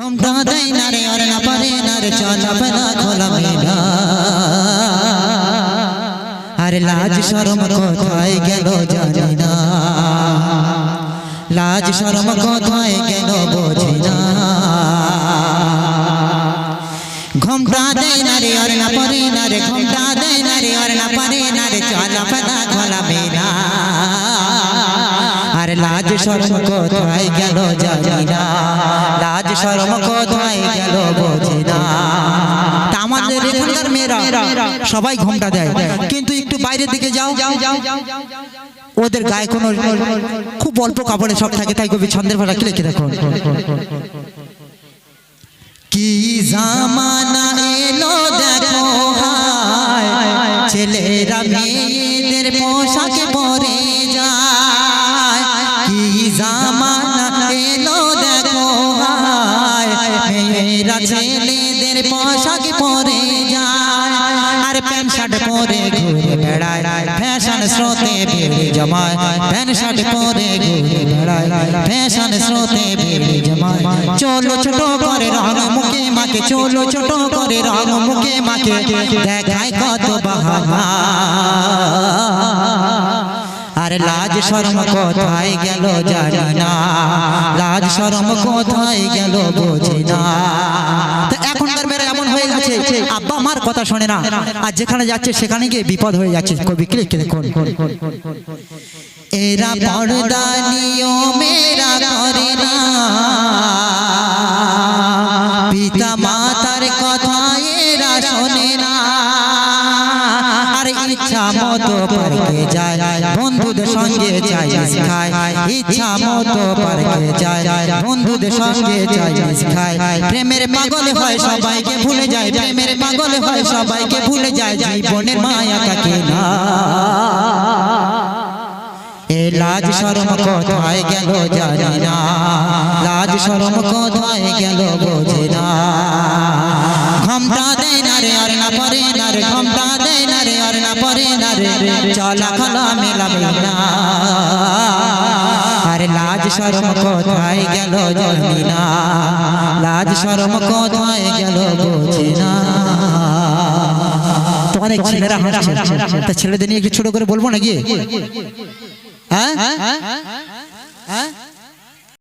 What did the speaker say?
ঘুমটা দেয় না রে আর না পারে না রে চলাফেরা খোলা মেলা আর লাজ শরম কোথায় গেল জানি না লাজ শরম কোথায় গেল বুঝি না ঘুমটা দেয় না রে আর না পারে না রে ঘুমটা দেয় না রে আর না পারে না রে চলাফেরা খোলা মেলা আর লাজ শরম কোথায় গেল জানি না লাজ শরম কোথায় গেল বুঝি না আমাদের এখানকার মেয়েরা সবাই ঘোমটা দেয় কিন্তু একটু বাইরের দিকে যাও ওদের গায়ে কোনো খুব অল্প কাপড়ে সব থাকে তাই কবি ছন্দের ভাষা কি লিখে দেখো কি জামানা এলো দেখো হায় ছেলেরা মেয়েদের পোশাকে পরে যায় কি জামানা এলো দেখো হায় মেয়েরা ছেলেদের পোশাকে পরে যায় আর প্যান্ট শার্ট পরে ঘুরে বেড়ায় ফ্যাশন স্রোতে ভিড় জমায় প্যান্ট শার্ট পরে ঘুরে বেড়ায় ফ্যাশন স্রোতে ভিড় জমায় চলো ছোট করে রং মুখে মাকে চলো ছোট করে রং মুখে মাকে দেখায় কত বাহানা আর লাজ শরম কোথায় গেল জানি না লাজ শরম কোথায় গেল বুঝি না তো এখনকার মেয়েরা এমন হয়ে গেছে আব্বা মার কথা শোনে না আর যেখানে যাচ্ছে সেখানে গিয়ে বিপদ হয়ে যাচ্ছে কবি কি লিখে দেখুন এরা পর্দা নিয়মেরা করে না পিতা মাতার কথা এরা শোনে না আর ইচ্ছা মতো পার্কে যায় বন্ধুদের সঙ্গে চাইনিজ খায় ইচ্ছা মতো পার্কে যায় বন্ধুদের সঙ্গে চাইনিজ খায় প্রেমের পাগল হয় সবাইকে ভুলে যায় প্রেমের পাগল হয় সবাইকে ভুলে যায় জীবনের মায়া থাকে না এ লাজ শরম কোথায় গেল জানি না লাজ শরম কোথায় গেল বুঝি না ঘুমটা দেয় না রে আর না পারে না রে ঘুমটা দেয় না রে আর না পারে না রে চলা খোলা মেলা মেলা আর লাজ শরম কোথায় গেল জানি না লাজ শরম কোথায় গেল বুঝি না তো অনেক ছেলেরা হাসছে তা ছেলেদের নিয়ে একটু ছোট করে বলবো না গিয়ে হ্যাঁ